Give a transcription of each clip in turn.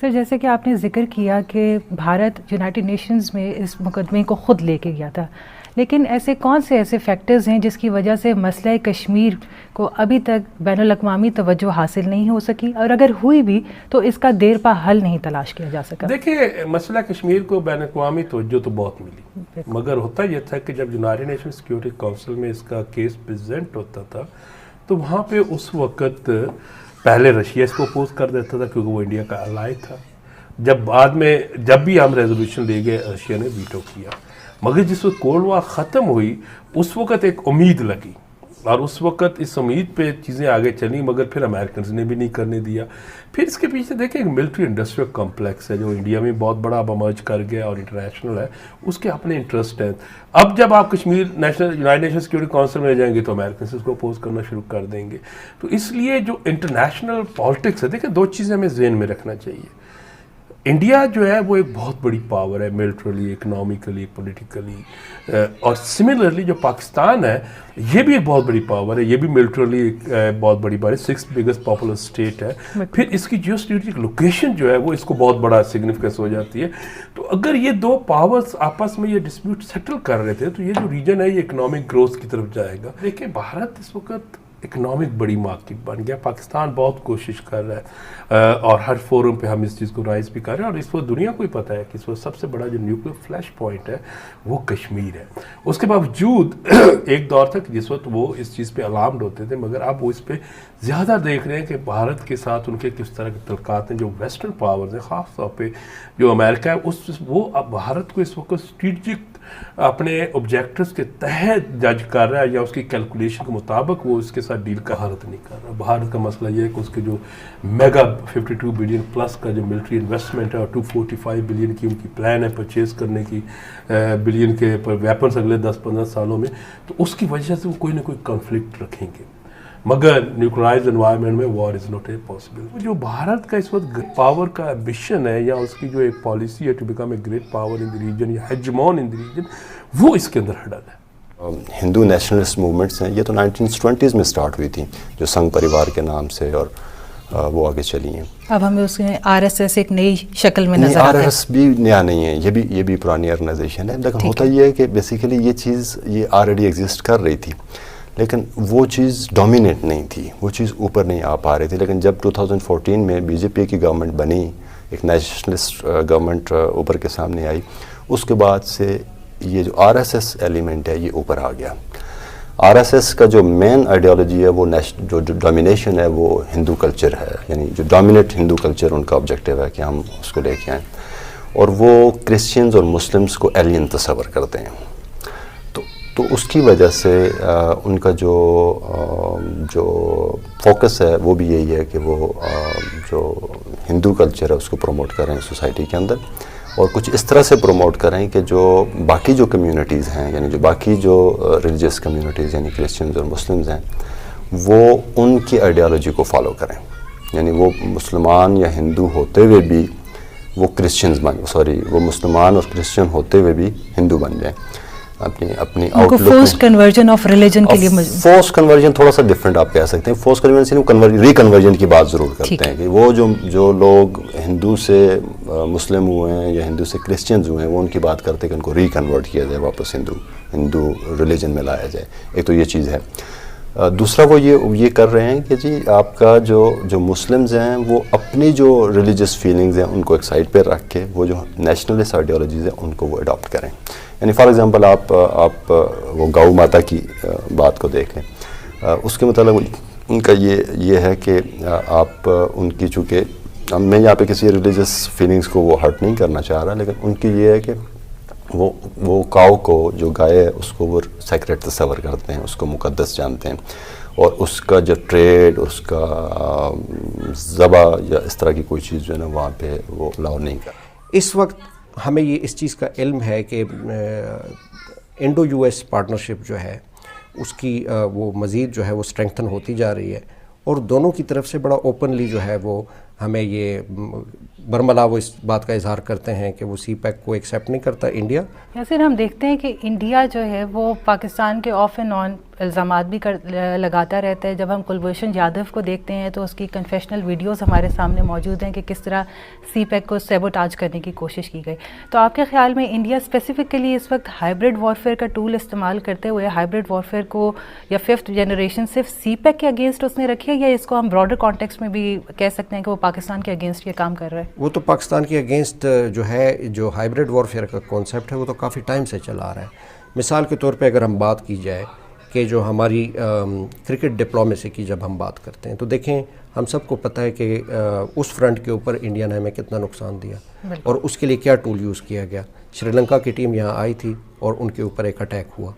سر جیسے کہ آپ نے ذکر کیا کہ بھارت یونائٹڈ نیشنز میں اس مقدمے کو خود لے کے گیا تھا، لیکن کون سے ایسے فیکٹرز ہیں جس کی وجہ سے مسئلہ کشمیر کو ابھی تک بین الاقوامی توجہ حاصل نہیں ہو سکی، اور اگر ہوئی بھی تو اس کا دیر پا حل نہیں تلاش کیا جا سکا؟ دیکھیں، مسئلہ کشمیر کو بین الاقوامی توجہ تو بہت ملی، مگر ہوتا یہ تھا کہ جب یونائٹڈ نیشن سیکیورٹی کونسل میں اس کا کیس پریزنٹ ہوتا تھا تو وہاں پہ اس وقت پہلے رشیا اس کو اپوز کر دیتا تھا کیونکہ وہ انڈیا کا الائی تھا. جب بعد میں جب بھی ہم ریزولوشن لے گئے رشیا نے ویٹو کیا، مگر جس وقت کولڈ وار ختم ہوئی اس وقت ایک امید لگی اور اس وقت اس امید پہ چیزیں آگے چلیں، مگر پھر امریکنز نے بھی نہیں کرنے دیا. پھر اس کے پیچھے دیکھیں ایک ملٹری انڈسٹریل کمپلیکس ہے جو انڈیا میں بہت بڑا اب امرج کر گیا اور انٹرنیشنل ہے، اس کے اپنے انٹرسٹ ہیں. اب جب آپ Kashmir United nation security council میں جائیں گے تو امریکنز اس کو اپوز کرنا شروع کر دیں گے. تو اس لیے جو انٹرنیشنل پالیٹکس ہے، دیکھیں دو چیزیں ہمیں ذہن میں رکھنا چاہیے. انڈیا جو ہے وہ ایک بہت بڑی پاور ہے، ملٹریلی، اکنامکلی، پولیٹیکلی، اور سملرلی جو پاکستان ہے یہ بھی ایک بہت بڑی پاور ہے، یہ بھی ملٹریلی ایک بہت بڑی پاور ہے، 6th بگیسٹ پاپولر اسٹیٹ ہے. پھر اس کی جیو اسٹریٹجک لوکیشن جو ہے وہ اس کو بہت بڑا سگنیفیکنس ہو جاتی ہے. تو اگر یہ دو پاورز آپس میں یہ ڈسپیوٹ سیٹل کر رہے تھے تو یہ جو ریجن ہے یہ اکنامک گروتھ کی طرف جائے گا. دیکھیں بھارت اس وقت اکنامک بڑی مارکیٹ بن گیا، پاکستان بہت کوشش کر رہا ہے اور ہر فورم پہ ہم اس چیز کو رائز بھی کر رہے ہیں، اور اس وقت دنیا کو ہی پتہ ہے کہ اس وقت سب سے بڑا جو نیوکلیر فلیش پوائنٹ ہے وہ کشمیر ہے. اس کے باوجود ایک دور تک جس وقت وہ اس چیز پہ الارمڈ ہوتے تھے، مگر اب وہ اس پہ زیادہ دیکھ رہے ہیں کہ بھارت کے ساتھ ان کے کس طرح کے تعلقات ہیں. جو ویسٹرن پاورز ہیں، خاص طور پہ جو امریکہ ہے، وہ اب بھارت کو اس وقت اسٹریٹجک اپنے آبجیکٹوز کے تحت جج کر رہا ہے، یا اس کی کیلکولیشن کے مطابق وہ اس کے ساتھ ڈیل بھارت نہیں کر رہا. بھارت کا مسئلہ یہ ہے کہ اس کے جو میگا 52 بلین پلس کا جو ملٹری انویسٹمنٹ ہے اور 245 بلین کی ان کی پلان ہے پرچیز کرنے کی بلین کے ویپنز اگلے 10-15 سالوں میں، تو اس کی وجہ سے وہ کوئی نہ کوئی کنفلکٹ رکھیں گے. مگر نیوکلائزڈ انوائرمنٹ میں وار از ناٹ اے پاسبل. جو بھارت کا اس وقت پاور کا ایمبیشن ہے یا اس کی جو ایک پالیسی ہے to become a great power in the region یا ہیجمون ان دی ریجن، وہ اس کے اندر ہڈل ہے. ہندو نیشنلسٹ موومنٹس ہیں، یہ تو 1920s میں سٹارٹ ہوئی تھیں جو سنگھ پریوار کے نام سے، اور وہ آگے چلی ہیں. اب ہمیں اس میں RSS ایک نئی شکل میں نظر آتا ہے. RSS بھی نیا نہیں ہے، یہ بھی پرانی آرگنائزیشن ہے. لیکن ہوتا یہ ہے کہ بیسیکلی یہ چیز یہ آلریڈی ایگزسٹ کر رہی تھی، لیکن وہ چیز ڈومینیٹ نہیں تھی، وہ چیز اوپر نہیں آ پا رہی تھی. لیکن جب 2014 میں BJP کی گورنمنٹ بنی، ایک نیشنلسٹ گورنمنٹ اوپر کے سامنے آئی، اس کے بعد سے یہ جو RSS ایلیمنٹ ہے یہ اوپر آ گیا. RSS کا جو مین آئیڈیالوجی ہے وہ جو ڈومینیشن ہے وہ ہندو کلچر ہے، یعنی جو ڈومینیٹ ہندو کلچر ان کا آبجیکٹیو ہے کہ ہم اس کو لے کے آئیں، اور وہ کرسچنز اور مسلمز کو ایلین تصور کرتے ہیں. تو اس کی وجہ سے ان کا جو فوکس ہے وہ بھی یہی ہے کہ وہ جو ہندو کلچر ہے اس کو پروموٹ کریں سوسائٹی کے اندر، اور کچھ اس طرح سے پروموٹ کریں کہ جو باقی جو کمیونٹیز ہیں، یعنی جو باقی جو ریلیجیس کمیونٹیز یعنی کرسچنز اور مسلمز ہیں، وہ ان کی آئیڈیالوجی کو فالو کریں. یعنی وہ مسلمان یا ہندو ہوتے ہوئے بھی وہ وہ مسلمان اور کرسچن ہوتے ہوئے بھی ہندو بن جائیں. اپنی outlook forced conversion of religion کے لیے فورسڈ کنورژن تھوڑا سا ڈفرینٹ آپ کہہ سکتے ہیں. فورسڈ کنورژن ریکنورژن کی بات ضرور کرتے ہیں کہ وہ جو لوگ ہندو سے مسلم ہوئے ہیں یا ہندو سے کرسچنز ہوئے ہیں، وہ ان کی بات کرتے ہیں کہ ان کو ریکنورٹ کیا جائے، واپس ہندو ریلیجن میں لایا جائے. ایک تو یہ چیز ہے. دوسرا وہ یہ کر رہے ہیں کہ جی آپ کا جو مسلمز ہیں وہ اپنی جو ریلیجس فیلنگز ہیں ان کو ایک سائڈ پہ رکھ کے وہ جو نیشنلسٹ آئیڈیالوجیز ہیں ان کو وہ اڈاپٹ کریں. یعنی فار ایگزامپل آپ وہ گاؤ ماتا کی بات کو دیکھ لیں. اس کے متعلق ان کا یہ ہے کہ آپ ان کی، چونکہ میں یہاں پہ کسی ریلیجس فیلنگز کو وہ ہرٹ نہیں کرنا چاہ رہا، لیکن ان کی یہ ہے کہ وہ کاؤ کو، جو گائے ہے، اس کو وہ سیکریٹ تصور کرتے ہیں، اس کو مقدس جانتے ہیں، اور اس کا جو ٹریڈ، اس کا ذبح یا اس طرح کی کوئی چیز جو ہے نا وہاں پہ وہ الاؤ نہیں کر. اس وقت ہمیں یہ اس چیز کا علم ہے کہ انڈو US پارٹنرشپ جو ہے اس کی وہ مزید جو ہے وہ اسٹرینگتھن ہوتی جا رہی ہے، اور دونوں کی طرف سے بڑا اوپنلی جو ہے وہ ہمیں یہ برملا وہ اس بات کا اظہار کرتے ہیں کہ وہ CPEC کو ایکسیپٹ نہیں کرتا انڈیا. یا پھر ہم دیکھتے ہیں کہ انڈیا جو ہے وہ پاکستان کے آف اینڈ آن الزامات بھی لگاتا رہتا ہے. جب ہم کلبھوشن یادو کو دیکھتے ہیں تو اس کی کنفیشنل ویڈیوز ہمارے سامنے موجود ہیں کہ کس طرح سی پیک کو سیبوٹاج کرنے کی کوشش کی گئی. تو آپ کے خیال میں انڈیا اسپیسیفکلی اس وقت ہائبرڈ وارفیئر کا ٹول استعمال کرتے ہوئے ہائبرڈ وارفیئر کو یا 5th جنریشن صرف سی پیک کے اگینسٹ اس نے رکھی ہے, یا اس کو ہم براڈر کانٹیکسٹ میں بھی کہہ سکتے ہیں کہ وہ پاکستان کے اگینسٹ یہ کام کر رہا ہے؟ وہ تو پاکستان کے اگینسٹ جو ہے, جو ہائبرڈ وارفیئر کا کانسیپٹ ہے وہ تو کافی ٹائم سے چلا آ رہا ہے. مثال کے طور پہ اگر ہم بات کی جائے کہ جو ہماری کرکٹ ڈپلومیسی کی جب ہم بات کرتے ہیں تو دیکھیں ہم سب کو پتہ ہے کہ اس فرنٹ کے اوپر انڈیا نے ہمیں کتنا نقصان دیا اور اس کے لیے کیا ٹول یوز کیا گیا. شری لنکا کی ٹیم یہاں آئی تھی اور ان کے اوپر ایک اٹیک ہوا,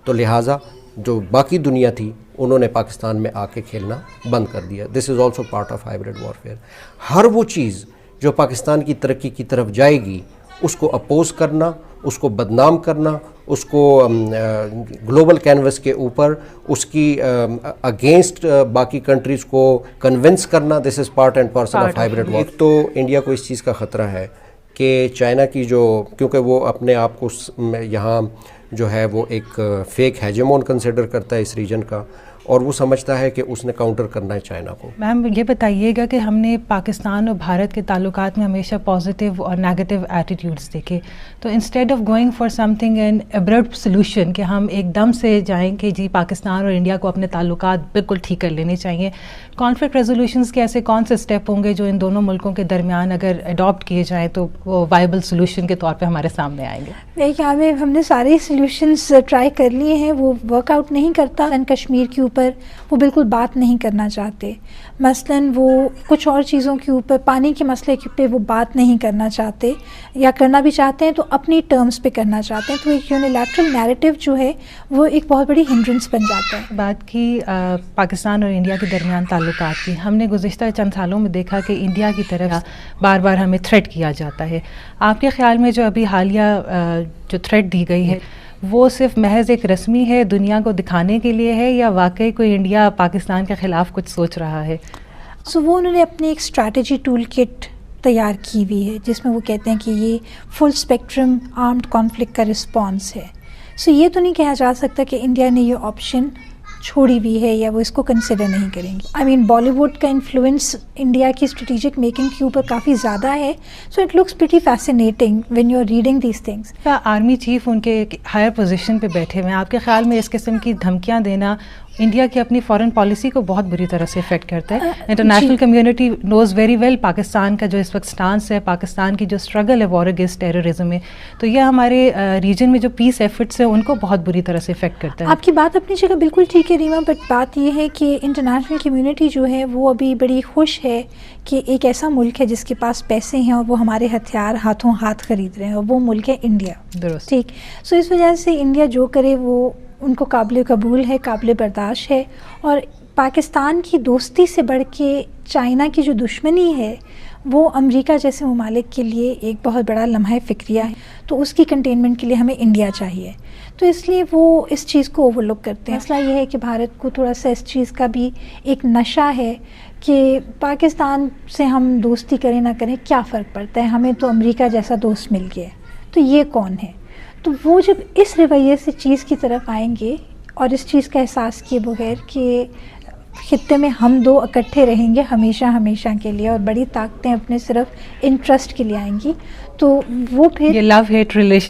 تو لہٰذا جو باقی دنیا تھی انہوں نے پاکستان میں آ کے کھیلنا بند کر دیا. This is also part of hybrid warfare. ہر وہ چیز جو پاکستان کی ترقی کی طرف جائے گی اس کو اپوز کرنا, اس کو بدنام کرنا, اس کو گلوبل کینوس کے اوپر اس کی اگینسٹ باقی کنٹریز کو کنونس کرنا, this is part and parcel of hybrid warfare. تو انڈیا کو اس چیز کا خطرہ ہے کہ چائنا کی جو, کیونکہ وہ اپنے آپ کو یہاں جو ہے وہ ایک فیک ہیجمون کنسیڈر کرتا ہے اس ریجن کا, اور وہ سمجھتا ہے کہ اس نے کاؤنٹر کرنا ہے چائنا کو. میم یہ بتائیے گا کہ ہم نے پاکستان اور بھارت کے تعلقات میں ہمیشہ پازیٹیو اور نیگیٹو ایٹیٹیوڈس دیکھے, تو instead of going for some thing an abrupt solution کہ ہم ایک دم سے جائیں کہ جی پاکستان اور انڈیا کو اپنے تعلقات بالکل ٹھیک کر لینے چاہیے, کانفلکٹ ریزولوشنس کے ایسے کون سے اسٹیپ ہوں گے جو ان دونوں ملکوں کے درمیان اگر اڈاپٹ کیے جائیں تو وہ وائبل سولوشن کے طور پہ ہمارے سامنے آئیں گے؟ میرے خیال میں ہم نے سارے سولوشنس ٹرائی کر لیے ہیں, وہ ورک آؤٹ نہیں کرتا. کشمیر کے اوپر وہ بالکل بات نہیں کرنا چاہتے, مثلاً وہ کچھ اور چیزوں کے اوپر, پانی کے مسئلے پہ وہ بات نہیں کرنا چاہتے, یا کرنا بھی چاہتے ہیں تو اپنی ٹرمز پہ کرنا چاہتے ہیں. تو ایک یونیلیٹرل نیریٹو جو ہے وہ ایک بہت بڑی ہنڈرنس بن جاتا ہے. بات کی پاکستان اور انڈیا کے درمیان تعلقات کی, ہم نے گزشتہ چند سالوں میں دیکھا کہ انڈیا کی طرف بار بار ہمیں تھریٹ کیا جاتا ہے. آپ کے خیال میں جو ابھی حالیہ جو تھریٹ دی گئی ہے وہ صرف محض ایک رسمی ہے, دنیا کو دکھانے کے لیے ہے, یا واقعی کوئی انڈیا پاکستان کے خلاف کچھ سوچ رہا ہے؟ وہ انہوں نے اپنی ایک اسٹریٹجی ٹول کٹ تیار کی ہوئی ہے جس میں وہ کہتے ہیں کہ یہ فل اسپیکٹرم آرمڈ کانفلکٹ کا رسپانس ہے. یہ تو نہیں کہا جا سکتا کہ انڈیا نے یہ آپشن چھوڑی بھی ہے یا وہ اس کو کنسیڈر نہیں کریں گے. بالی ووڈ کا انفلوئنس انڈیا کی اسٹریٹجک میکنگ کے اوپر کافی زیادہ ہے, so it looks pretty fascinating when you are reading these things. Army chief ان کے ہائر پوزیشن پہ بیٹھے ہوئے ہیں, آپ کے خیال میں اس قسم کی دھمکیاں دینا انڈیا کی اپنی فارن پالیسی کو بہت بری طرح سے افیکٹ کرتا ہے؟ انٹرنیشنل کمیونٹی نوز ویری ویل پاکستان کا جو اس وقت سٹانس ہے, پاکستان کی جو اسٹرگل ہے وار اگینسٹ ٹیررزم میں, تو یہ ہمارے ریجن میں جو پیس ایفرٹس ہیں ان کو بہت بری طرح سے افیکٹ کرتا ہے. آپ کی بات اپنی جگہ بالکل ٹھیک ہے ریما, بٹ بات یہ ہے کہ انٹرنیشنل کمیونٹی جو ہے وہ ابھی بڑی خوش ہے کہ ایک ایسا ملک ہے جس کے پاس پیسے ہیں اور وہ ہمارے ہتھیار ہاتھوں ہاتھ خرید رہے ہیں, اور وہ ملک ہے انڈیا. درست, ٹھیک. اس وجہ سے انڈیا جو کرے وہ ان کو قابل قبول ہے, قابل برداشت ہے. اور پاکستان کی دوستی سے بڑھ کے چائنا کی جو دشمنی ہے وہ امریکہ جیسے ممالک کے لیے ایک بہت بڑا لمحہ فکریہ ہے, تو اس کی کنٹینمنٹ کے لیے ہمیں انڈیا چاہیے. تو اس لیے وہ اس چیز کو اوور لک کرتے ہیں. مسئلہ یہ ہے کہ بھارت کو تھوڑا سا اس چیز کا بھی ایک نشہ ہے کہ پاکستان سے ہم دوستی کریں نہ کریں کیا فرق پڑتا ہے, ہمیں تو امریکہ جیسا دوست مل گیا, تو یہ کون ہے. تو وہ جب اس رویے سے چیز کی طرف آئیں گے اور اس چیز کا احساس کیے بغیر کہ خطے میں ہم دو اکٹھے رہیں گے ہمیشہ کے لیے اور بڑی طاقتیں اپنے صرف انٹرسٹ کے لیے آئیں گی, تو وہ پھر یہ لو ہیٹ ریلیشن